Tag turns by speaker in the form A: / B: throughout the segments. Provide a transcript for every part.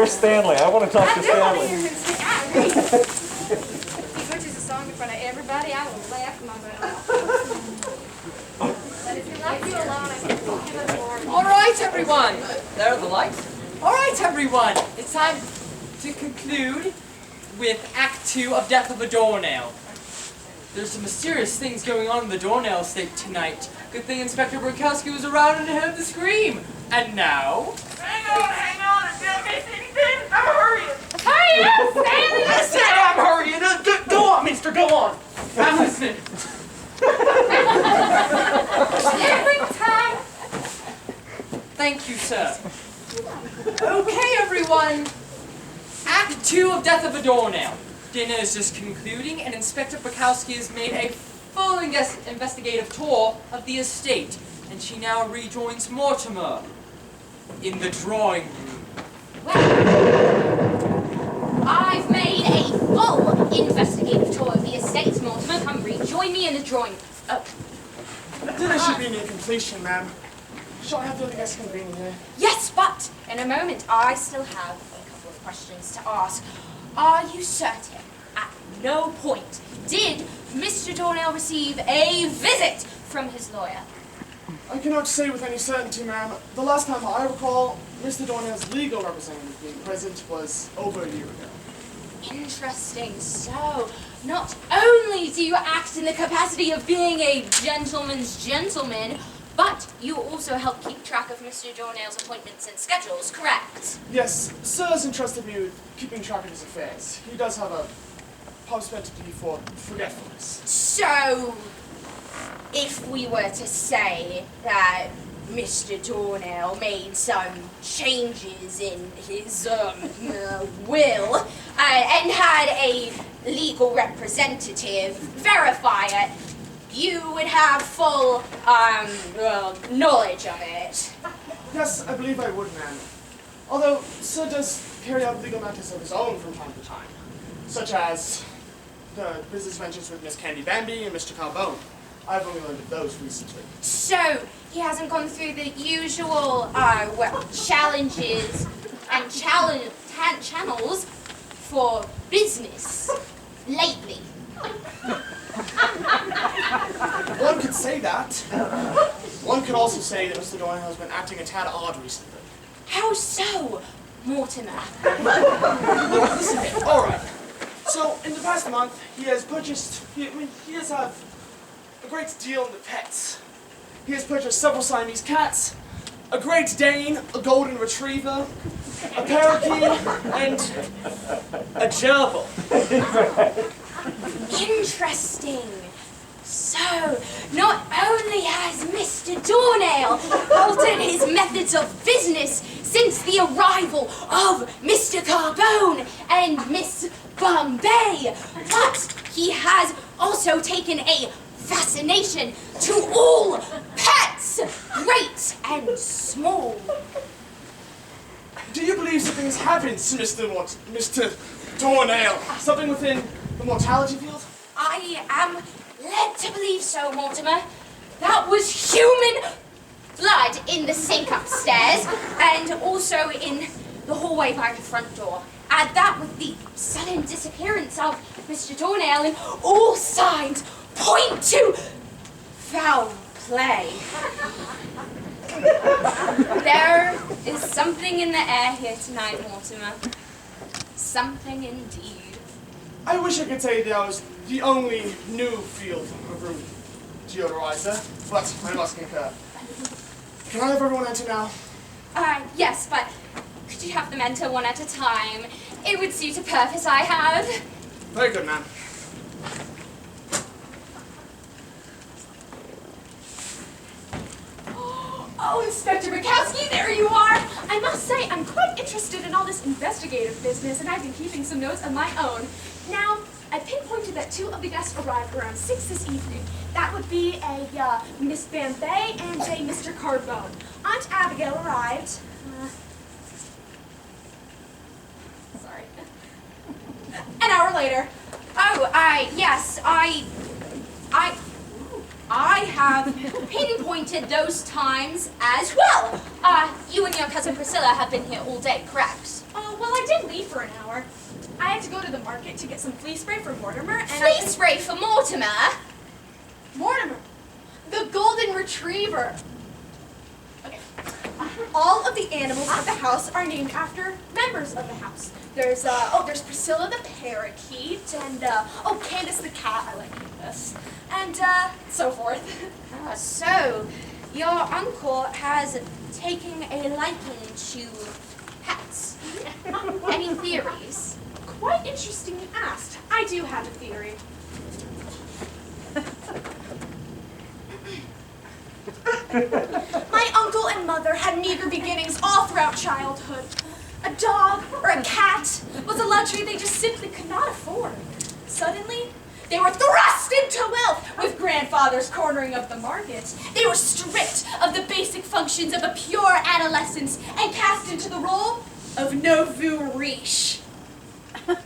A: Where's Stanley? I want to talk to Stanley.
B: He butchers a song in front of everybody, I will laugh my butt off. But if he left you alone, I can give it more.
C: All right, everyone. There are the lights. All right, everyone. It's time to conclude with Act 2 of Death of a Doornail. There's some mysterious things going on in the Doornail estate tonight. Good thing Inspector Burkowski was around and heard the scream. And now...
D: Hang on, if you don't miss anything, I'm hurrying.
B: Hurry up, Stanley!
D: I said I'm hurrying. Go on, mister, go on.
C: I'm listening.
B: Every time.
C: Thank you, sir. Okay, everyone. Act 2 of Death of a Doornail. Dinner is just concluding, and Inspector Burkowski has made a full investigative tour of the estate, and she now rejoins Mortimer in the drawing room.
E: Well, I've made a full investigative tour of the estate, Mortimer. Come rejoin me in the drawing room. Oh.
D: Dinner should be near completion, ma'am. Shall I have the other guests convening here?
E: Yes, but in a moment I still have a couple of questions to ask. Are you certain at no point did Mr. Doornail receive a visit from his lawyer?
D: I cannot say with any certainty, ma'am. The last time I recall Mr. Doornail's legal representative being present was over a year ago.
E: Interesting. So, not only do you act in the capacity of being a gentleman's gentleman, but you also help keep track of Mr. Doornail's appointments and schedules, correct?
D: Yes, Sir has entrusted me with keeping track of his affairs. He does have a propensity for forgetfulness.
E: So, if we were to say that Mr. Doornail made some changes in his will and had a legal representative verify it, you would have full knowledge of it.
D: Yes, I believe I would, ma'am. Although Sir does carry out legal matters of his own from time to time, such as the business ventures with Miss Candy Bambi and Mr. Carbone. I've only learned of those recently.
E: So, he hasn't gone through the usual, challenges and channels for business lately.
D: One could say that. One could also say that Mr. Doornail has been acting a tad odd recently.
E: How so, Mortimer?
D: All right. So, in the past month, he has purchased, he has a great deal in the pets. He has purchased several Siamese cats, a Great Dane, a Golden Retriever, a Parakeet, and a gerbil.
E: Interesting. So, not only has Mr. Doornail altered his methods of business since the arrival of Mr. Carbone and Miss Bombay, but he has also taken a fascination to all pets, great and small.
D: Do you believe something has happened to Mr. Doornail? Something within the mortality field?
E: I am led to believe so, Mortimer. That was human blood in the sink upstairs and also in the hallway by the front door. Add that with the sudden disappearance of Mr. Doornail, and all signs point to foul play. There is something in the air here tonight, Mortimer. Something indeed.
D: I wish I could say that I was the only new field of room deodorizer, but I must concur. Can I have everyone enter now?
E: Yes, but could you have them enter one at a time? It would suit a purpose I have.
D: Very good, ma'am.
B: Oh, Inspector Burkowski, there you are! I must say, I'm quite interested in all this investigative business, and I've been keeping some notes of my own. Now, I pinpointed that 2 of the guests arrived around 6 this evening. That would be a Miss Bombay and a Mr. Carbone. Aunt Abigail arrived. Sorry. An hour later.
E: Oh, yes, I have pinpointed those times as well. You and your cousin Priscilla have been here all day, correct?
B: Oh, well, I only leave for an hour. I had to go to the market to get some flea spray for Mortimer, and
E: Flea spray for Mortimer?
B: Mortimer, the golden retriever. Okay. All of the animals of the house are named after members of the house. There's Priscilla the parakeet, and Candace the cat. I like Candace, and so forth.
E: So, your uncle has taken a liking to pets. Any theories?
B: Quite interesting you asked. I do have a theory. My uncle and mother had meager beginnings all throughout childhood. A dog or a cat was a luxury they just simply could not afford. Suddenly, they were thrust into wealth with grandfather's cornering of the market. They were stripped of the basic functions of a pure adolescence and cast into the role of nouveau riche. So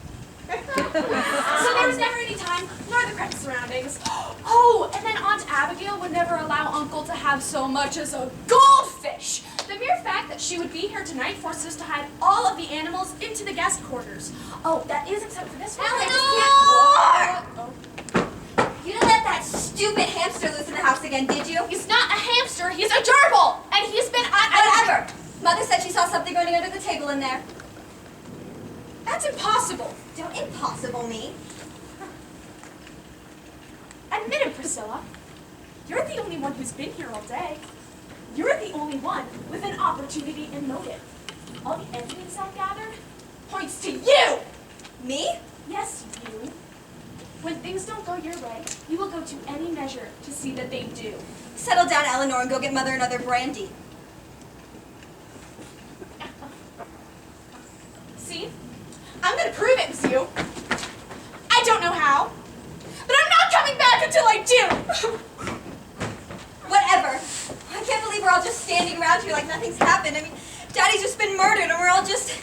B: there was never any time, nor the cramped surroundings. Oh, and then Aunt Abigail would never allow Uncle to have so much as a goldfish. The mere fact that she would be here tonight forced us to hide all of the animals into the guest quarters. Oh, that is except for this one.
E: Eleanor! You didn't let that stupid hamster loose in the house again, did you?
B: He's not a hamster, he's a gerbil! And he's been...
E: Whatever! Mother said she saw something going under the table in there.
B: That's impossible.
E: Don't impossible me.
B: Admit it, Priscilla. You're the only one who's been here all day. You're the only one with an opportunity and motive. All the evidence I've gathered points to you!
E: Me?
B: Yes, you. When things don't go your way, you will go to any measure to see that they do.
E: Settle down, Eleanor, and go get Mother another brandy.
B: See? I'm gonna prove it was you. I don't know how, but I'm not coming back until I do!
E: Whatever. I can't believe we're all just standing around here like nothing's happened. I mean, Daddy's just been murdered and we're all just...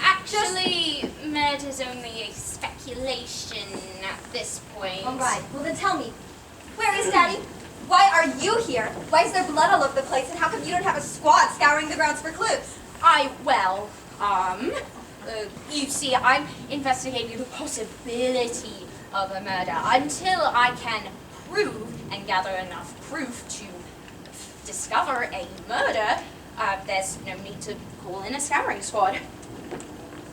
F: Actually, murder's only a speculation at this point.
E: All right, well then tell me, where is Daddy? Why are you here? Why is there blood all over the place? And how come you don't have a squad scouring the grounds for clues?
F: You see, I'm investigating the possibility of a murder. Until I can prove and gather enough proof to discover a murder, there's no need to call in a scouring squad.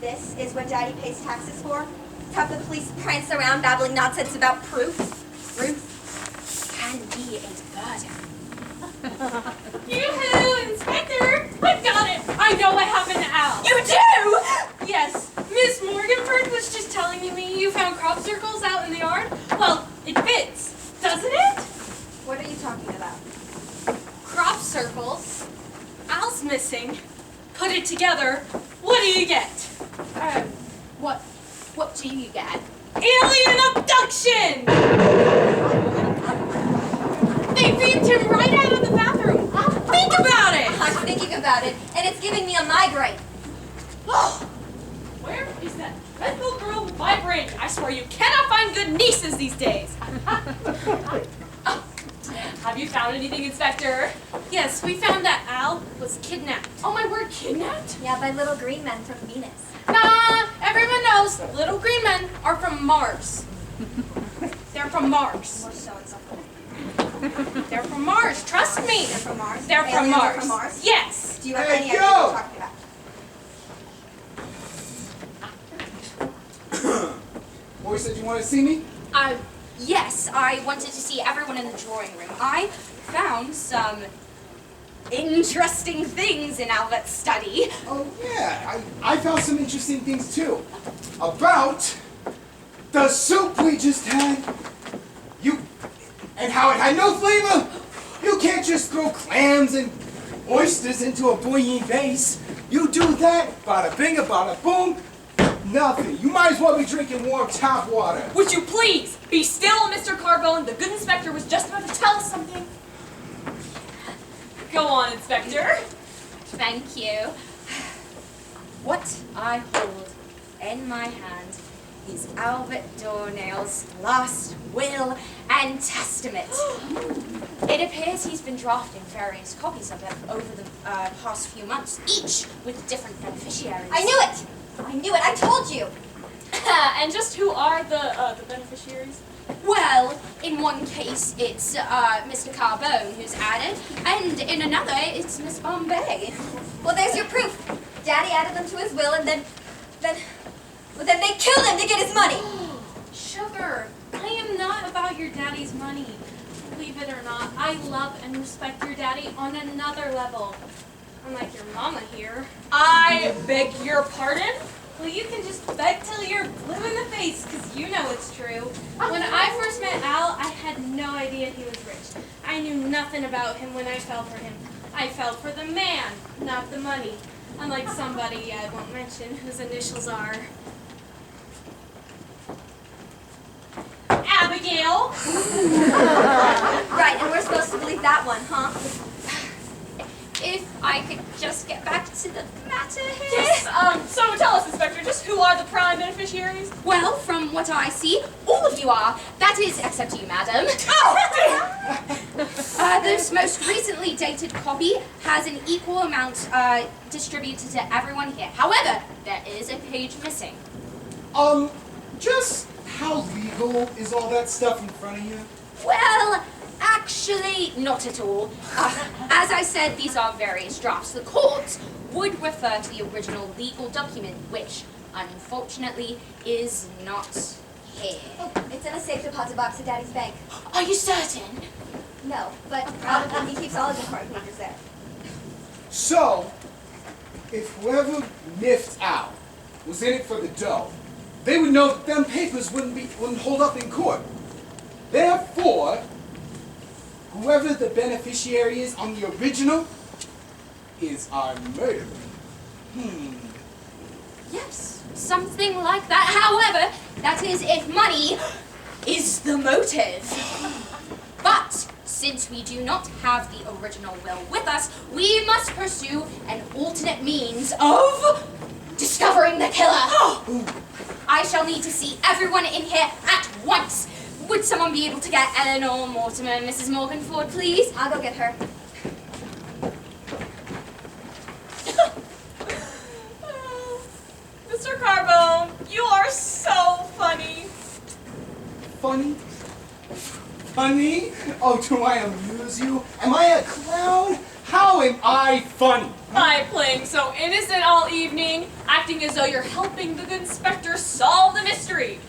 E: This is what Daddy pays taxes for? To have the police prance around babbling nonsense about proof?
F: Proof can be a burden.
B: Yoo-hoo, Inspector! I've got it! I know I have an owl.
E: You do?!
B: Yes, Miss Morganford was just telling me you found crop circles out in the yard. Well, it fits, doesn't it?
E: What are you talking about?
B: Crop circles. Owl's missing. Put it together. What do you get?
F: What do you get?
B: Alien abduction! They beamed him right out of the bathroom. Think about it!
E: I'm thinking about it, and it's giving me a migraine.
B: Oh, where is that dreadful girl with my brain? I swear you cannot find good nieces these days. Have you found anything, Inspector? Yes, we found that Al was kidnapped. Oh my word, kidnapped?
E: Yeah, by little green men from Venus.
B: Nah, everyone knows little green men are from Mars. They're from Mars.
E: We're showing something.
B: They're from Mars, trust me.
E: They're from Mars?
B: They're from
E: Aliens are
B: Mars.
E: from Mars?
B: Yes.
E: Do you have
A: Hey,
E: any idea
A: yo!
E: what you're talking about?
A: Boy said you wanted to see me?
F: Yes, I wanted to see everyone in the drawing room. I found some interesting things in Albert's study.
A: Oh yeah, I found some interesting things too. About the soup we just had. And how it had no flavor. You can't just throw clams and oysters into a bouillon base. You do that, bada bing, bada boom, nothing. You might as well be drinking warm tap water.
B: Would you please be still, Mr. Carbone? The good inspector was just about to tell us something. Go on, Inspector.
F: Thank you. What I hold in my hand
E: is Albert Doornail's last will and testament. It appears he's been drafting various copies of it over the past few months, each with different beneficiaries.
G: I knew it! I knew it, I told you!
B: And just who are the beneficiaries?
E: Well, in one case, it's Mr. Carbone who's added, and in another, it's Miss Bombay.
G: Well, there's your proof. Daddy added them to his will and then they killed him to get his money.
B: Sugar, I am not about your daddy's money. Believe it or not, I love and respect your daddy on another level. Unlike your mama here.
C: I beg your pardon?
B: Well, you can just beg till you're blue in the face, because you know it's true. When I first met Al, I had no idea he was rich. I knew nothing about him when I fell for him. I fell for the man, not the money. Unlike somebody I won't mention whose initials are... Abigail!
G: Right, and we're supposed to believe that one, huh?
E: If I could just get back to the matter here.
C: Yes, so tell us, Inspector, just who are the prime beneficiaries?
E: Well, from what I see, all of you are. That is, except you, madam. This most recently dated copy has an equal amount distributed to everyone here. However, there is a page missing.
A: Just how legal is all that stuff in front of you?
E: Well, actually, not at all. As I said, these are various drafts. The court would refer to the original legal document, which, unfortunately, is not here.
G: Oh, it's in a safe deposit box at Daddy's bank.
E: Are you certain?
G: No, but probably he keeps all his important papers there.
A: So, if whoever miffed out was in it for the dough, they would know that them papers wouldn't hold up in court. Therefore, whoever the beneficiary is on the original is our murderer.
E: Yes, something like that. However, that is if money is the motive. But since we do not have the original will with us, we must pursue an alternate means of discovering the killer. I shall need to see everyone in here at once. Would someone be able to get Eleanor Mortimer and Mrs. Morganford, please?
G: I'll go get her.
C: Mr. Carbone, you are so funny.
A: Funny? Funny? Oh, do I amuse you? Am I a clown? How am I funny?
C: By playing so innocent all evening, acting as though you're helping the good inspector solve the mystery.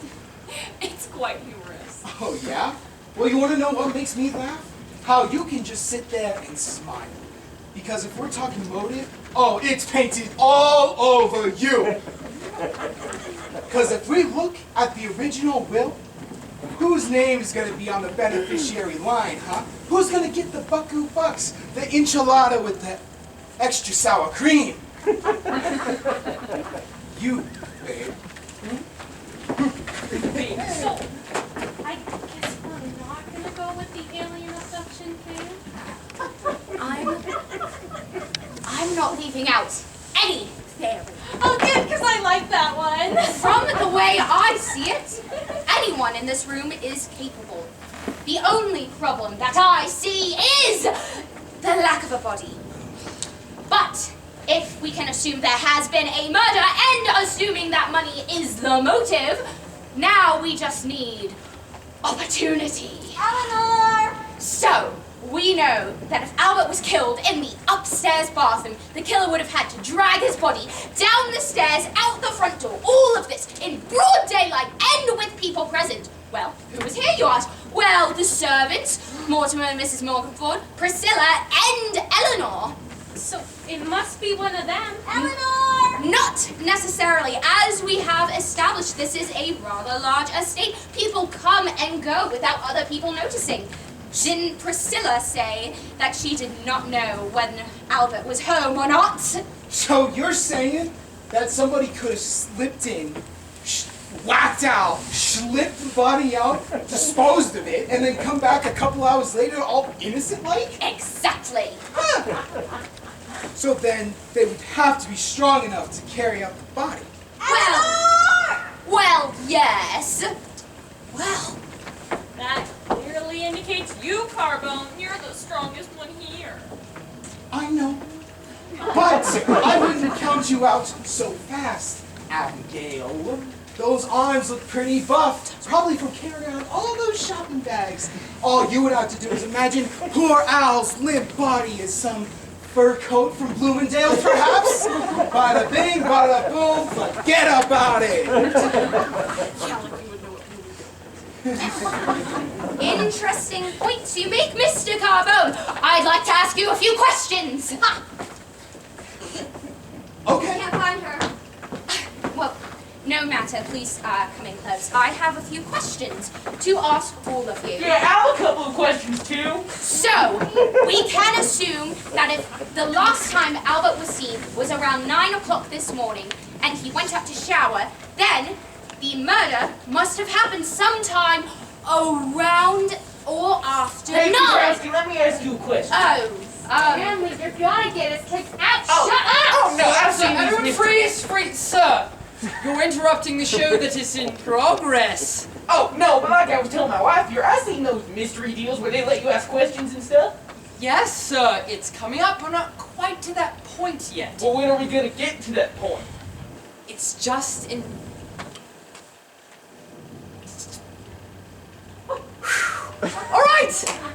C: It's quite humorous.
A: Oh, yeah? Well, you want to know what makes me laugh? How you can just sit there and smile. Because if we're talking motive, oh, it's painted all over you. Because if we look at the original will, whose name is going to be on the beneficiary line, huh? Who's going to get the bucku bucks, the enchilada with the extra sour cream? You, babe.
B: So, I guess we're not gonna go with the alien abduction thing?
E: I'm not leaving out any theory.
B: Oh, good, because I like that one.
E: From the way I see it, anyone in this room is capable. The only problem that I see is the lack of a body. But if we can assume there has been a murder and assuming that money is the motive, now we just need opportunity.
G: Eleanor!
E: So, we know that if Albert was killed in the upstairs bathroom, the killer would have had to drag his body down the stairs, out the front door, all of this in broad daylight and with people present. Well, who was here, you ask? Well, the servants, Mortimer and Mrs. Morganford, Priscilla and Eleanor.
B: So, it must be one of them.
G: Eleanor!
E: Not necessarily. As we have established, this is a rather large estate. People come and go without other people noticing. Didn't Priscilla say that she did not know when Albert was home or not?
A: So you're saying that somebody could have slipped in, whacked out, slipped the body out, disposed of it, and then come back a couple hours later all innocent-like?
E: Exactly.
A: So then they would have to be strong enough to carry out the body.
E: Well, Well, yes. Well,
F: That clearly indicates you, Carbone. You're the strongest one here.
A: I know. But I wouldn't count you out so fast, Abigail. Those arms look pretty buffed, probably from carrying around all those shopping bags. All you would have to do is imagine poor Al's limp body as some fur coat from Bloomingdale's, perhaps? Bada bing, bada boom, forget about it.
E: interesting points you make, Mr. Carbone. I'd like to ask you a few questions.
A: Okay.
G: Can't find her.
E: Well, no matter. Please come in close. I have a few questions to ask all of you.
C: Yeah, Al, a couple of questions too.
E: So, we can assume that if the last time Albert was seen was around 9 o'clock this morning and he went up to shower, then the murder must have happened sometime around or after
C: Hey,
E: 9.
C: Kraski, let me ask you a question.
G: Stanley, you're gonna get us kicked out.
C: Oh,
G: Shut up!
C: oh no, absolutely.
H: Everyone freeze, sir. You're interrupting the show that is in progress.
C: Oh, no, but like I was telling my wife here, I seen those mystery deals where they let you ask questions and stuff.
H: Yes, sir, it's coming up, but not quite to that point yet.
C: Well, when are we gonna get to that point?
H: It's just in...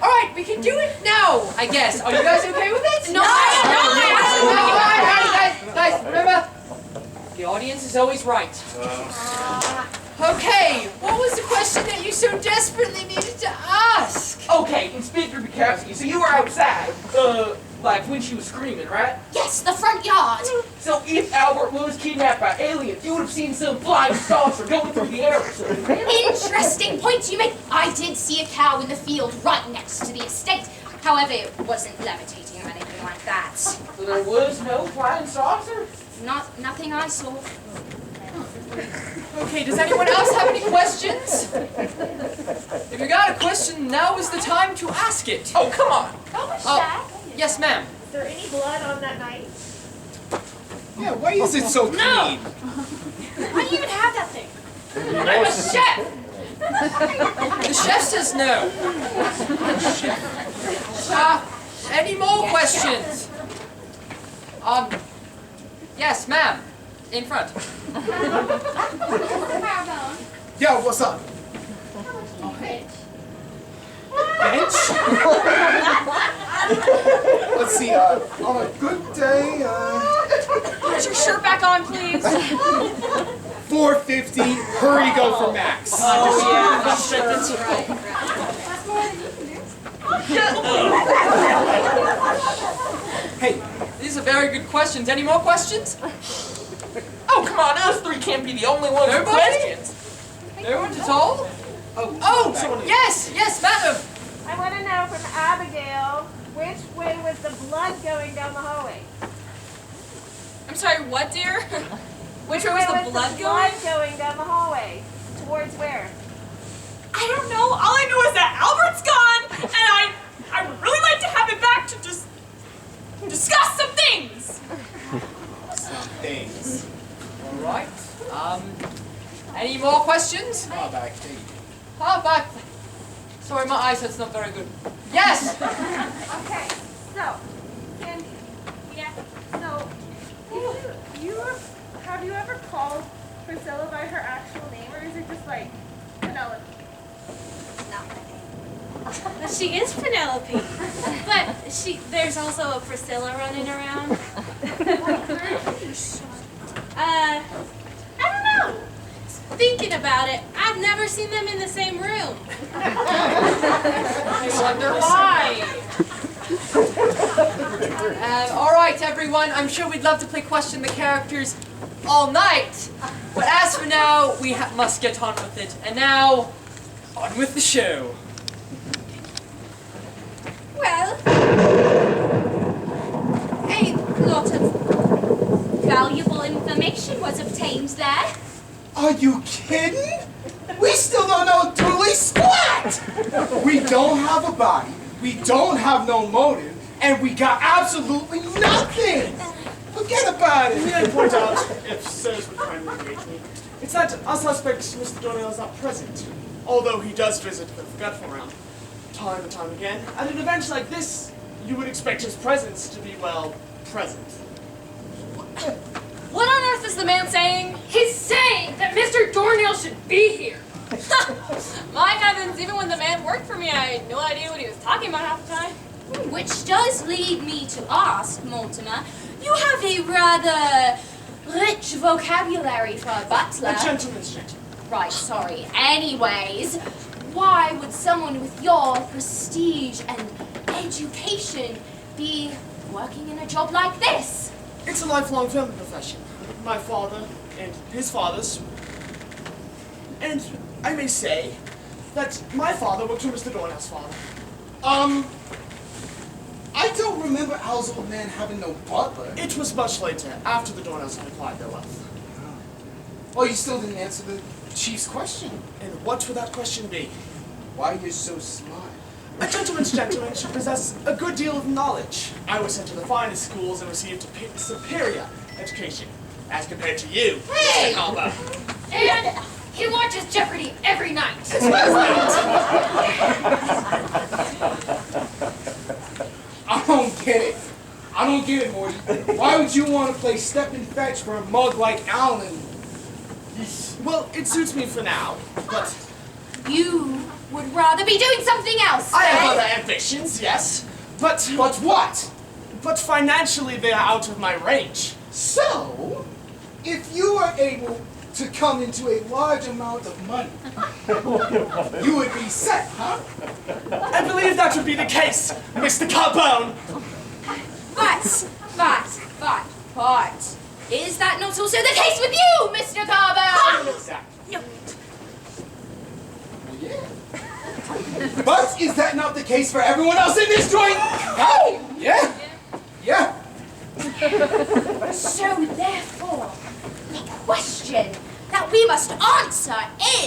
H: All right, we can do it now, I guess. Are you guys okay with it?
E: No,
H: Guys, remember, the audience is always right. Okay, what was the question that you so desperately needed to ask?
C: Okay, Inspector Bukowski, so you were outside, like when she was screaming, right?
E: Yes, the front yard.
C: So if Albert was kidnapped by aliens, you would have seen some flying saucer going through the air or something.
E: Interesting point you make. I did see a cow in the field right next to the estate. However, it wasn't levitating or anything like that.
C: So there was no flying saucer?
E: Nothing I saw.
H: Okay, does anyone else have any questions? If you got a question, now is the time to ask it.
C: Oh, come on.
H: Yes, ma'am.
I: Is there any blood on that night?
A: Yeah, why is it so clean?
B: Why do you even have that thing?
H: I'm a chef! The chef says no. Any more questions? Yes, ma'am. In front.
A: Yeah, what's up? Bench? Let's see, on a good day,
B: Put your shirt back on, please.
A: 450, hurry go for max.
H: Oh, yeah, that's right.
A: Hey,
H: These are very good questions. Any more questions?
C: Oh, come on, us three can't be the only ones with
H: Nobody?
C: questions.
H: No one at all?
A: oh,
H: Yes, madam.
I: I want to know from Abigail, which way was the blood going down the hallway?
B: I'm sorry, what, dear? Which way was the blood going?
I: going down the hallway? Towards where?
B: I don't know. All I know is that Albert's gone, and I would really like to have him back to just discuss some things.
A: Thanks.
H: All right. Any more questions?
A: Oh, back to you.
H: Back. Sorry, my eyesight's not very good. Yes.
I: Okay, so, Candy.
B: Yeah.
I: So, have you ever called Priscilla by her actual name, or is it just like Penelope?
F: Well, she is Penelope, but there's also a Priscilla running around. I don't know. Thinking about it, I've never seen them in the same room.
H: I wonder why. All right, everyone. I'm sure we'd love to play Question the Characters all night, but as for now, we must get on with it. And now, on with the show.
E: Well, a lot of valuable information was obtained there.
A: Are you kidding? We still don't know truly squat! We don't have a body, we don't have no motive, and we got absolutely nothing! Forget about
D: May
A: it!
D: I point out, if sirs would kindly wait me, It's that our suspect, Mr. Doornail, is not present. Although he does visit the Forgetful Realm time and time again. At an event like this, you would expect his presence to be, well, present.
B: What on earth is the man saying? He's saying that Mr. Doornail should be here. My heavens, even when the man worked for me, I had no idea what he was talking about half the time.
E: Which does lead me to ask, Mortimer, you have a rather rich vocabulary for a butler.
D: A gentleman's gentleman.
E: Right, sorry. Anyways, why would someone with your prestige and education be working in a job like this?
D: It's a lifelong family profession. My father and his father's. And I may say that my father worked for Mr. Doornail's father.
A: I don't remember Al's old man having no butler.
D: It was much later, after the Doornails had acquired their wealth.
A: Oh, you still didn't answer the chief's question.
D: And what would that question be?
A: Why you're so smart?
D: A gentleman's gentleman should possess a good deal of knowledge. I was sent to the finest schools and received a superior education, as compared to you,
B: Hey!
D: Mr. Calvo.
B: And he watches Jeopardy every night.
A: I don't get it. I don't get it, Morty. Why would you want to play step and fetch for a mug like Alan?
D: Well, it suits me for now, but
E: You would rather be doing something else,
D: I have
E: eh?
D: other ambitions, yes. But
A: what?
D: But financially, they are out of my range.
A: So, if you were able to come into a large amount of money, you would be set, huh?
D: I believe that would be the case, Mr. Carbone.
E: But, is that not also the case with you, Mr. Carbone?
A: Exactly. Yeah. But is that not the case for everyone else in this joint? Huh? Yeah? Yeah.
E: So therefore, the question that we must answer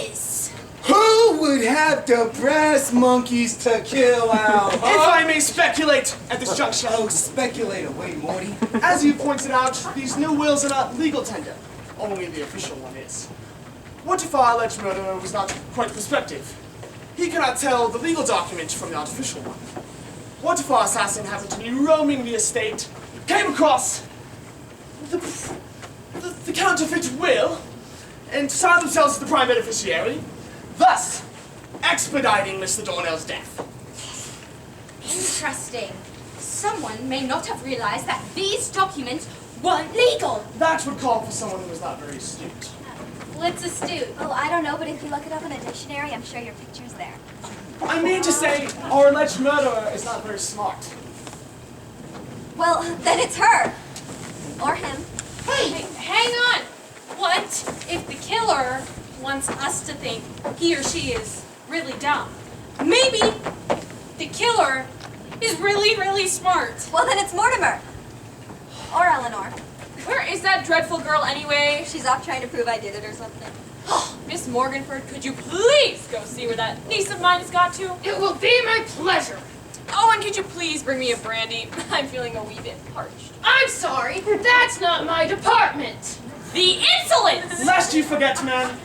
E: is...
A: Who would have the brass monkeys to kill Al?
D: If I may speculate at this juncture,
A: Oh, speculate away, Morty.
D: as you pointed out, these new wills are not legal tender. Only the official one is. What if our alleged murderer was not quite prospective? He cannot tell the legal document from the artificial one. What if our assassin happened to be roaming the estate, came across the counterfeit will, and signed themselves as the prime beneficiary, thus expediting Mr. Doornail's death?
E: Interesting. Someone may not have realized that these documents weren't legal.
D: That would call for someone who is not very astute.
E: What's astute?
G: Oh, I don't know, but if you look it up in a dictionary, I'm sure your picture's there.
D: I mean to say, our alleged murderer is not very smart.
G: Well, then it's her. Or him.
B: Hey, hang on. What if the killer wants us to think he or she is really dumb? Maybe the killer is really, really smart.
G: Well, then it's Mortimer. Or Eleanor.
B: Where is that dreadful girl anyway?
G: She's off trying to prove I did it or something.
B: Miss Morganford, could you please go see where that niece of mine has got to? It will be my pleasure. Oh, and could you please bring me a brandy? I'm feeling a wee bit parched. I'm sorry, that's not my department. The insolence!
D: Lest you forget, man,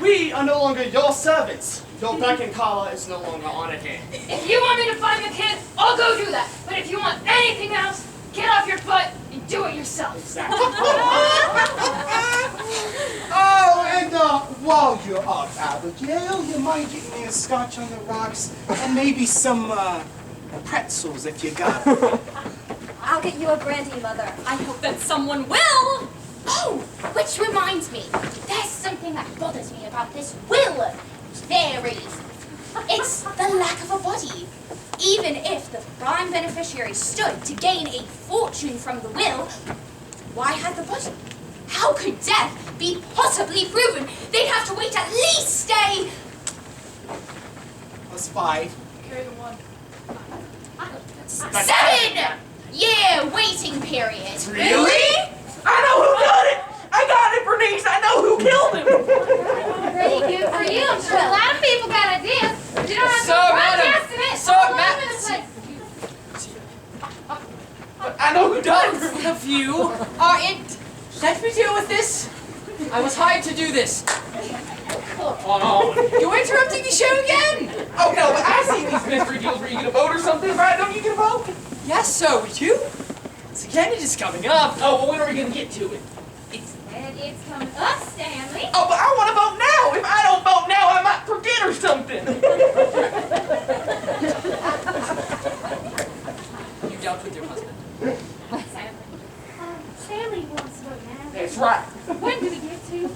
D: we are no longer your servants. Your beck and collar is no longer on at hand.
B: If you want me to find the kid, I'll go do that. But if you want anything else, get off your butt and do it yourself.
D: Exactly.
A: Oh, and while you're up, Abigail, you mind getting me a scotch on the rocks and maybe some pretzels if you got 'em.
G: I'll get you a brandy, Mother.
B: I hope that someone will.
E: Oh, which reminds me, there's something that bothers me about this will. Very. It's the lack of a body. Even if the prime beneficiary stood to gain a fortune from the will, why hide the body? How could death be possibly proven? They'd have to wait at least a...
A: That's 5.
B: Carry the one.
E: 7 year waiting period.
A: Really?
H: I know who done it! I got it, Bernice! I know who killed him!
B: Pretty good for you. I'm sure a lot of people got ideas. But you don't have
H: So,
B: to
H: madam,
B: broadcast it.
H: so,
B: all
H: ma-
B: over the place.
H: But I know who done it! Of you are in... Let me deal with this. I was hired to do this.
C: Come on.
H: You're interrupting the show again!
C: Oh no, but I've seen these mystery deals where you get a vote or something, right? Don't you get a vote?
H: Yes, so we do. So Candy is coming up.
C: Oh, well, when are we gonna get to it?
F: And it's coming up, Stanley.
C: Oh, but I want to vote now. If I don't vote now, I might forget or something.
H: You dealt with your husband.
B: Stanley wants to vote now.
C: That's right.
B: When do we get to?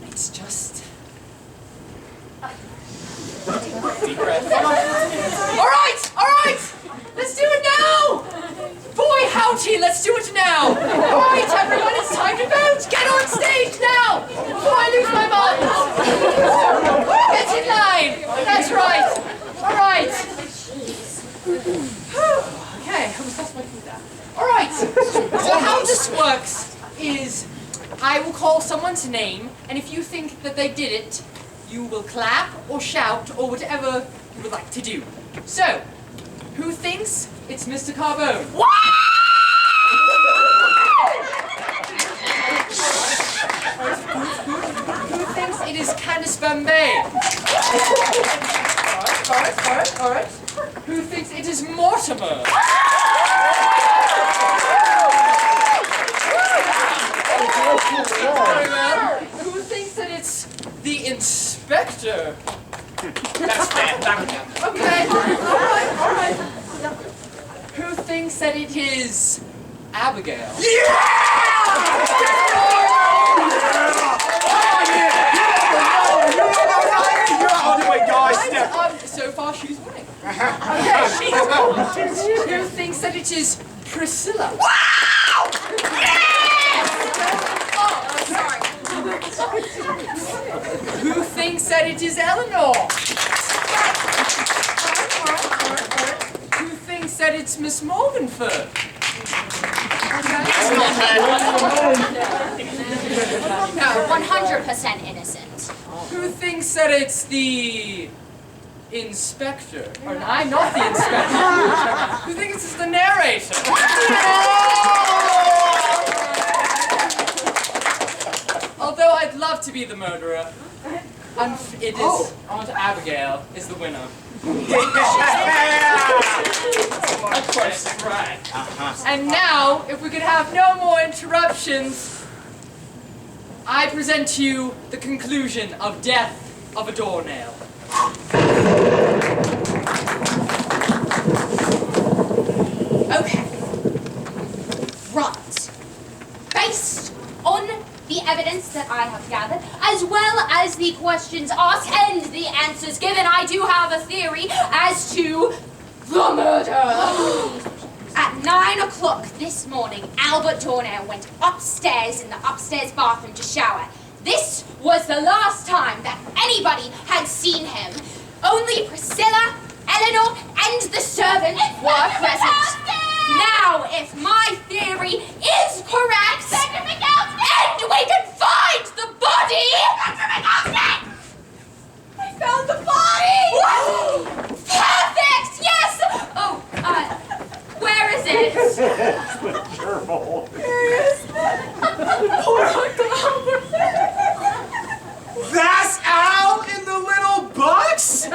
H: It's just...
C: Deep breath.
H: Alright! Let's do it now! Boy, howdy, let's do it now! Alright, everyone, it's time to vote! Get on stage now! Before I lose my mind! Get in line! That's right! Alright! Okay, I was lost my food there. Alright, so how this works is I will call someone's name, and if you think that they did it, you will clap or shout or whatever you would like to do. So, who thinks it's Mr. Carbone? Who thinks it is Candice Bombay? Alright. Who thinks it is Mortimer? Very well. Who thinks that it's the Inspector?
C: That's bad.
H: Okay, alright. Who thinks that it is Abigail? So far she's winning. Okay, who thinks that it is Priscilla?
F: Oh, sorry.
H: Who thinks that it is Eleanor? Alright. Who thinks that it's Miss Morganford?
F: No, 100% innocent.
H: Who thinks that it's the Inspector? Or I'm not the Inspector. Who thinks it's the narrator? Although I'd love to be the murderer, it is Aunt Abigail is the winner. Of course, right. And now, if we could have no more interruptions, I present to you the conclusion of Death of a Doornail.
F: Okay. Right. Based on the evidence that I have gathered, as well as the questions asked and the answers given, I do have a theory as to the murder. At 9 o'clock this morning, Albert Doornail went upstairs in the upstairs bathroom to shower. This was the last time that anybody had seen him. Only Priscilla, Eleanor, and the servant were present. Now, if my theory is correct, and we can find the body! Dr. Mikowski! I found the body! Perfect! Yes! Oh, where is it?
J: Careful.
F: Poor Uncle Albert.
A: That's Al in the little box?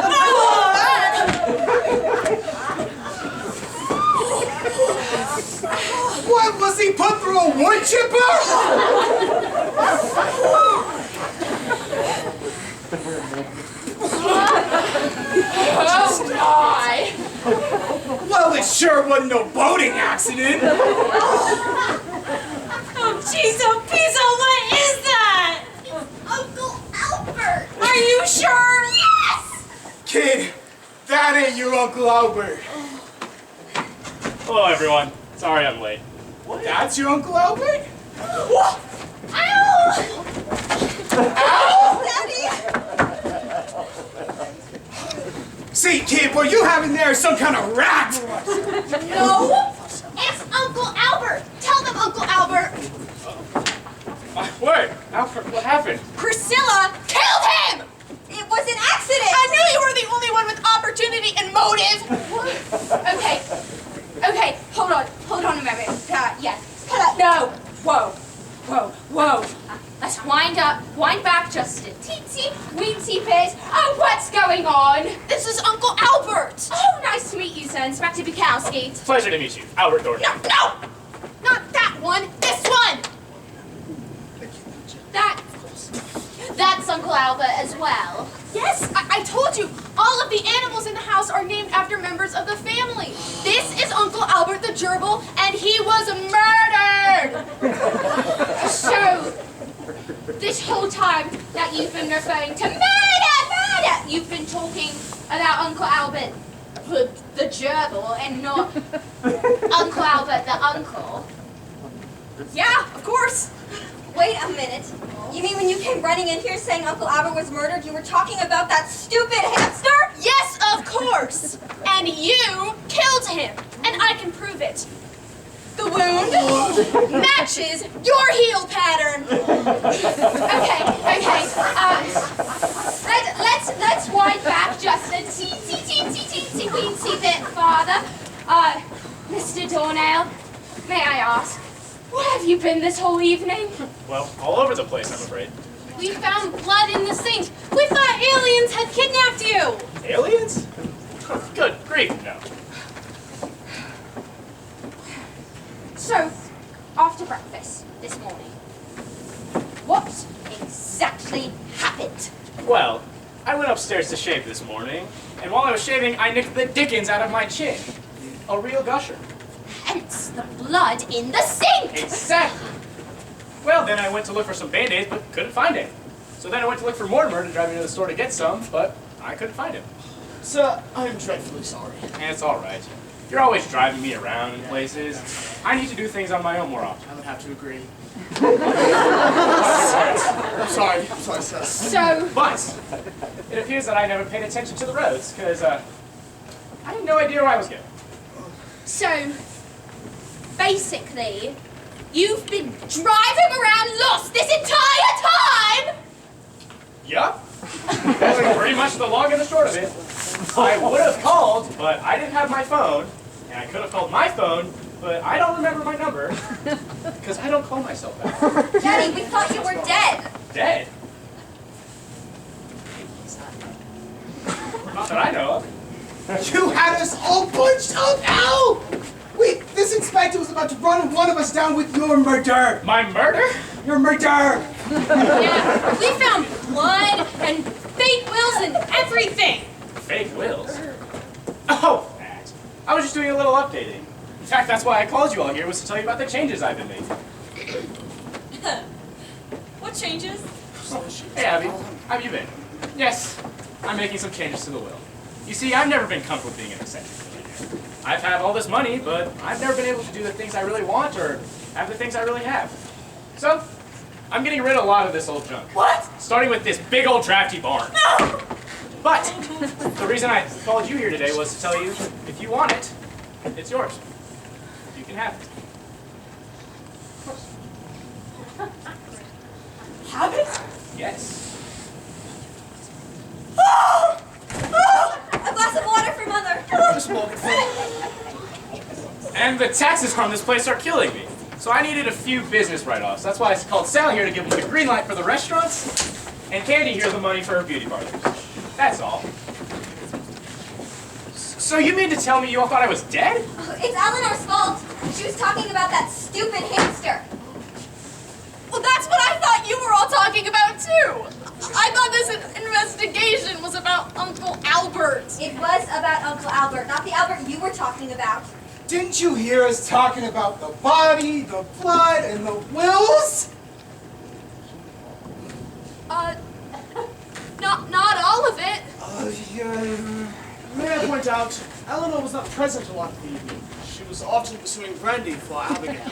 A: What, was he put through a wood chipper?
F: Oh my!
A: Well, it sure wasn't no boating accident.
F: Oh, jeez, oh, Pizzo, what is that? It's Uncle Albert. Are you sure? Yes!
A: Kid, that ain't your Uncle Albert.
J: Hello, everyone. Sorry I'm late.
A: That's your Uncle Albert?
F: What? Ow! Ow! Daddy!
A: See, kid, what you have in there is some kind of rat.
F: No! It's Uncle Albert! Tell them, Uncle Albert!
J: Wait, Alfred, what happened?
F: Priscilla killed him! It was an accident! I knew you were the only one with opportunity and motive! Okay, hold on a moment. Yes. No! Whoa.
E: Let's wind back just a teensy weensy bit. Oh, what's going on?
B: This is Uncle Albert.
E: Oh, nice to meet you, sir, Inspector Bukowski.
J: Pleasure to meet you, Albert Doornail.
B: No, not that one. This one.
E: That's Uncle Albert as well.
B: Yes, I told you. All of the animals in the house are named after members of the family. This is Uncle Albert the gerbil, and he was murdered.
E: So, this whole time that you've been referring to murder, you've been talking about Uncle Albert the gerbil and not Uncle Albert the uncle.
B: Yeah, of course.
G: Wait a minute. You mean when you came running in here saying Uncle Albert was murdered, you were talking about that stupid hamster?
B: Yes, of course. And you killed him, and I can prove it. The wound matches your heel pattern.
E: Okay. Let's wind back just a teensy weensy bit farther. Mr. Doornail, may I ask, where have you been this whole evening?
J: Well, all over the place, I'm afraid.
B: We found blood in the sink. We thought aliens had kidnapped you.
J: Aliens? Good grief, no.
E: So, after breakfast this morning, what exactly happened?
J: Well, I went upstairs to shave this morning, and while I was shaving, I nicked the dickens out of my chin. A real gusher.
E: Hence the blood in the sink!
J: Exactly. Well, then I went to look for some Band-Aids, but couldn't find any. So then I went to look for Mortimer to drive me to the store to get some, but I couldn't find him.
D: Sir, I am dreadfully sorry.
J: And it's all right. You're always driving me around in places. I need to do things on my own more often.
D: I would have to agree. I'm sorry, sir.
E: So,
J: But it appears that I never paid attention to the roads, because I had no idea where I was going.
E: So, basically, you've been driving around lost this entire time?
J: Yup. That's pretty much the long and the short of it. I would have called, but I didn't have my phone. And I could have called my phone, but I don't remember my number. Because I don't call myself that.
G: Daddy, we thought you were dead.
J: Dead? Not that I know of.
A: You had us all bunched up now! This inspector was about to run one of us down with your murder!
J: My murder?
A: Your murder!
B: Yeah, we found blood and fake wills and everything.
J: Fake wills? Oh, that. I was just doing a little updating. In fact, that's why I called you all here, was to tell you about the changes I've been making.
B: What changes?
J: Hey, Abby. How have you been? Yes, I'm making some changes to the will. You see, I've never been comfortable being an eccentric millionaire. I've had all this money, but I've never been able to do the things I really want or have the things I really have. So, I'm getting rid of a lot of this old junk.
B: What?
J: Starting with this big old drafty barn.
B: No!
J: But the reason I called you here today was to tell you, if you want it, it's yours. You can have it.
B: Have it?
J: Yes.
G: A glass of water for Mother.
D: Just walk it through.
J: And the taxes on this place are killing me. So I needed a few business write-offs. That's why I called Sally here to give them the green light for the restaurants, and Candy here the money for her beauty parlors. That's all. So you mean to tell me you all thought I was dead?
G: It's Eleanor's fault. She was talking about that stupid hamster.
B: Well, that's what I thought you were all talking about, too. I thought this investigation was about Uncle Albert.
G: It was about Uncle Albert, not the Albert you were talking about.
A: Didn't you hear us talking about the body, the blood, and the wills?
B: Not all of it.
A: Yeah.
D: May I point out, Eleanor was not present a lot of the evening. She was often pursuing Brandy for Abigail.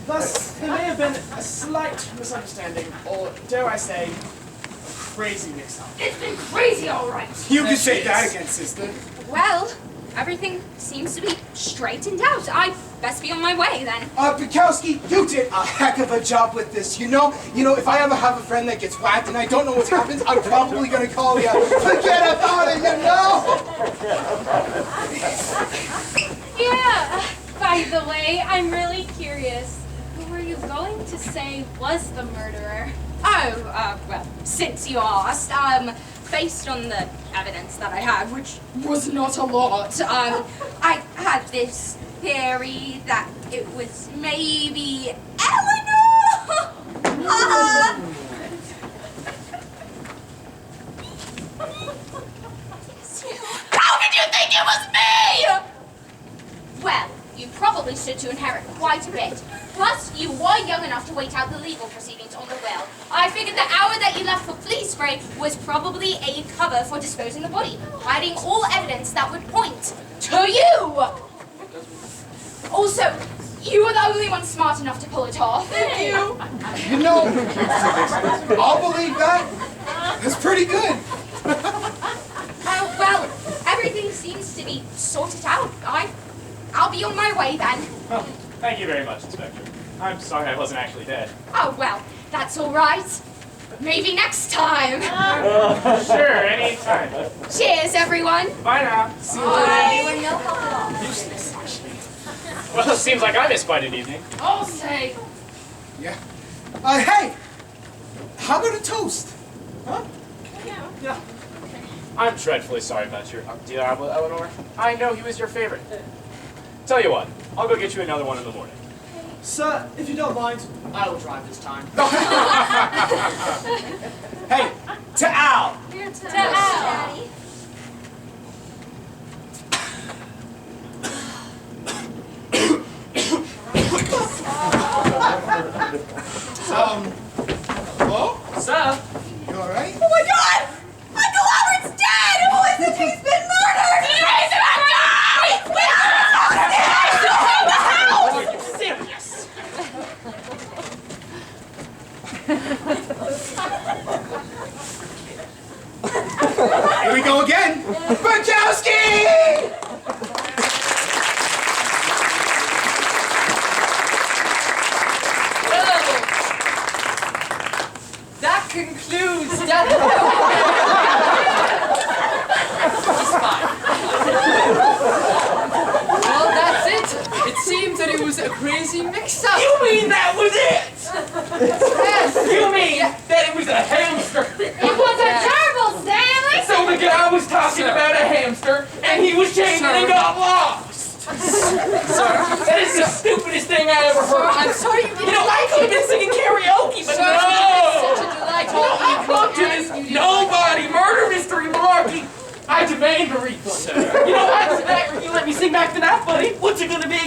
D: Thus, there may have been a slight misunderstanding, or dare I say, a crazy mix-up.
E: It's been crazy, all right.
A: You can say that again, sister.
E: Well, everything seems to be straightened out. I best be on my way, then.
A: Bukowski, you did a heck of a job with this, you know? If I ever have a friend that gets whacked and I don't know what's happened, I'm probably gonna call you. Forget about it, you know?
E: Yeah. By the way, I'm really curious. Who were you going to say was the murderer. Oh, well, since you asked, based on the evidence that I had, which was not a lot, I had this theory that it was maybe Eleanor! How did you think it was me? Well, you probably stood to inherit quite a bit. Plus, you were young enough to wait out the legal proceedings on the will. I figured the hour that you left for police spray was probably a cover for disposing the body, hiding all evidence that would point to you. Also, you were the only one smart enough to pull it off. Thank you.
A: You know, I'll believe that. That's pretty good.
E: Well, everything seems to be sorted out. I'll be on my way then.
J: Oh, thank you very much, Inspector. I'm sorry I wasn't actually dead.
E: Oh, well, that's all right. Maybe next time.
J: Sure, anytime.
E: Cheers, everyone.
J: Bye now.
G: You were no help at all.
J: Useless, actually. Well, it seems like I missed quite an evening.
H: I'll say.
A: Yeah. Hey, how about a toast? Huh?
D: Yeah.
J: I'm dreadfully sorry about your dear Eleanor. I know he was your favorite. Tell you what, I'll go get you another one in the morning.
D: Sir, if you don't mind, I will drive this time.
A: Hey, to Al.
G: Daddy.
A: Hello?
J: Sir?
A: You all right?
G: Oh my God! Uncle Albert's dead! Who is it? He's been murdered! He's been
J: Serious?
A: Here we go again. Bukowski!
C: That concludes Death He's fine. Well, that's it. It seems that it was a crazy mix-up.
D: You mean that was it?
C: Yes.
D: You mean that it was a hamster?
E: It was a gerbil, Stanley!
D: So the guy was talking about a hamster, and he was chained and got lost. That is the stupidest thing I ever heard.
C: I'm sorry you
D: You know, I could have been singing karaoke, but
C: Sir,
D: no!
C: it's such a delight to
D: I've come to this nobody murder mystery malarkey. I demand a refund. You know what? If you let me sing back to that, buddy, what's it gonna be?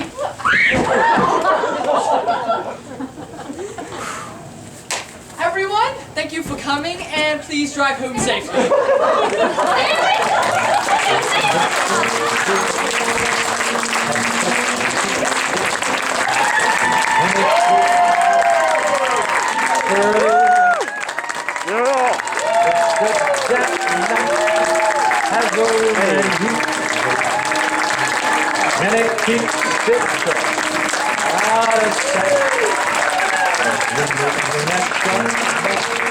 C: Everyone, thank you for coming, and please drive home safely.
K: And it keeps fixing. Out of sight. The next one.